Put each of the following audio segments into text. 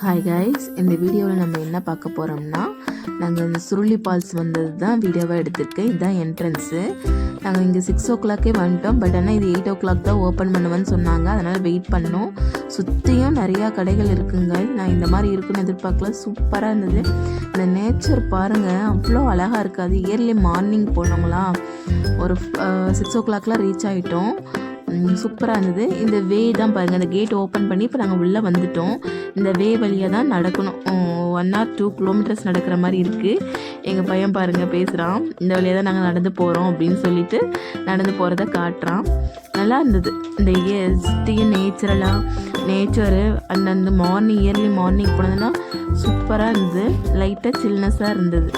Hi guys, இந்த வீடியோவில் நம்ம என்ன பார்க்க போகிறோம்னா, நாங்கள் இந்த சுருளி ஃபால்ஸ் வந்தது தான் வீடியோவாக எடுத்திருக்கேன். இதுதான் என்ட்ரன்ஸு. நாங்கள் இங்கே 6 o'clock வந்துட்டோம். பட் ஆனால் இது 8 o'clock தான் ஓப்பன் பண்ணுவேன்னு சொன்னாங்க. அதனால் வெயிட் பண்ணோம். சுற்றியும் நிறையா கடைகள் இருக்குங்க. நான் இந்த மாதிரி இருக்குன்னு எதிர்பார்க்கல. சூப்பராக இருந்தது. இந்த நேச்சர் பாருங்கள், அவ்வளோ அழகாக இருக்காது. இயர்லி மார்னிங் போனோங்களா, ஒரு 6 o'clockலாம் ரீச் ஆகிட்டோம். சூப்பராக இருந்தது. இந்த வே தான் பாருங்கள், இந்த கேட் ஓப்பன் பண்ணி இப்போ நாங்கள் உள்ளே வந்துட்டோம். இந்த வே வழியாக தான் நடக்கணும். 1 or 2 kilometers நடக்கிற மாதிரி இருக்குது. எங்கள் பையன் பாருங்கள் பேசுகிறான், இந்த வழியாக தான் நாங்கள் நடந்து போகிறோம் அப்படின்னு சொல்லிட்டு நடந்து போகிறத காட்டுறான். நல்லா இருந்தது. இந்த சுற்றியும் நேச்சரு அந்த மார்னிங் இயர்லி மார்னிங் போனதுன்னா சூப்பராக இருந்தது. லைட்டாக சில்னஸாக இருந்தது.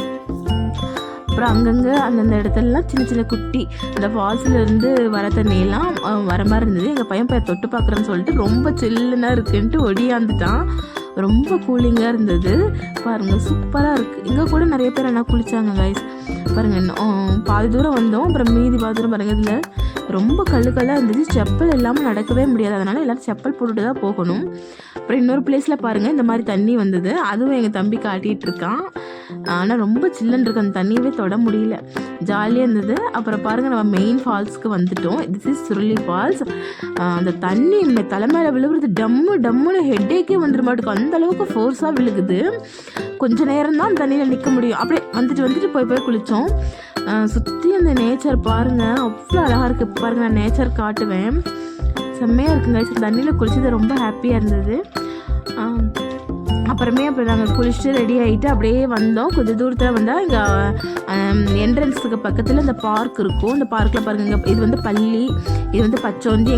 அப்புறம் அங்கங்கே அந்தந்த இடத்துலலாம் சின்ன சின்ன குட்டி இந்த ஃபால்ஸ்லேருந்து வர தண்ணியெல்லாம் வர மாதிரி இருந்தது. எங்கள் பையன் தொட்டு பார்க்குறேன்னு சொல்லிட்டு ரொம்ப சில்லுன்னா இருக்குன்ட்டு ஒடியாந்துட்டான். ரொம்ப கூலிங்காக இருந்தது. பாருங்கள், சூப்பராக இருக்குது. இங்கே கூட நிறைய பேர் என்ன குளித்தாங்க கைஸ். பாருங்கள், பாதி தூரம் வந்தோம். அப்புறம் மீதி பாதி தூரம் பாருங்கள், இதில் ரொம்ப கல்லுக்கல்லாக இருந்துச்சு. செப்பல் இல்லாமல் நடக்கவே முடியாது. அதனால் எல்லோரும் செப்பல் போட்டுட்டு தான் போகணும். அப்புறம் இன்னொரு பிளேஸில் பாருங்கள், இந்த மாதிரி தண்ணி வந்தது. அதுவும் எங்கள் தம்பி காட்டிகிட்டு இருக்கான். ஆனால் ரொம்ப சில்லுன்னு இருக்கு. அந்த தண்ணியவே தொட முடியல. ஜாலியாக இருந்தது. அப்புறம் பாருங்கள், நம்ம மெயின் ஃபால்ஸ்க்கு வந்துட்டோம். This is Suruli falls. அந்த தண்ணி இந்த தலைமையில விழுகுறது டம்முன்னு ஹெட்டேக்கே வந்துட மாட்டேங்குது. அந்த அளவுக்கு ஃபோர்ஸாக விழுகுது. கொஞ்சம் நேரம் தான் அந்த தண்ணியில் நிற்க முடியும். அப்படியே வந்துட்டு போய் குளித்தோம். சுற்றி அந்த நேச்சர் பாருங்கள், அவ்வளோ அழகாக இருக்குது. பாருங்கள், நான் நேச்சர் காட்டுவேன். செம்மையாக இருக்குங்க. தண்ணியில் குளிச்சது ரொம்ப ஹாப்பியாக இருந்தது. அப்புறம் நாங்கள் குளிச்சுட்டு ரெடி ஆகிட்டு அப்படியே வந்தோம். கொஞ்சம் தூரத்தில் வந்தால் இங்கே என்ட்ரன்ஸுக்கு பக்கத்தில் இந்த பார்க் இருக்கும். இந்த பார்க்கில் பாருங்கள், இது வந்து பள்ளி, இது வந்து பச்சோந்தி.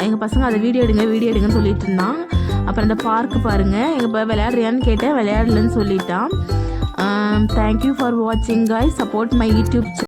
எங்கள் பசங்க அதை வீடியோ எடுங்கன்னு சொல்லிட்டு இருந்தான். அப்புறம் இந்த பார்க்கு பாருங்கள், எங்கள் விளையாடுறியான்னு கேட்டேன். விளையாடலன்னு சொல்லிட்டான். தேங்க்யூ ஃபார் வாட்சிங் காய்ஸ். Support my YouTube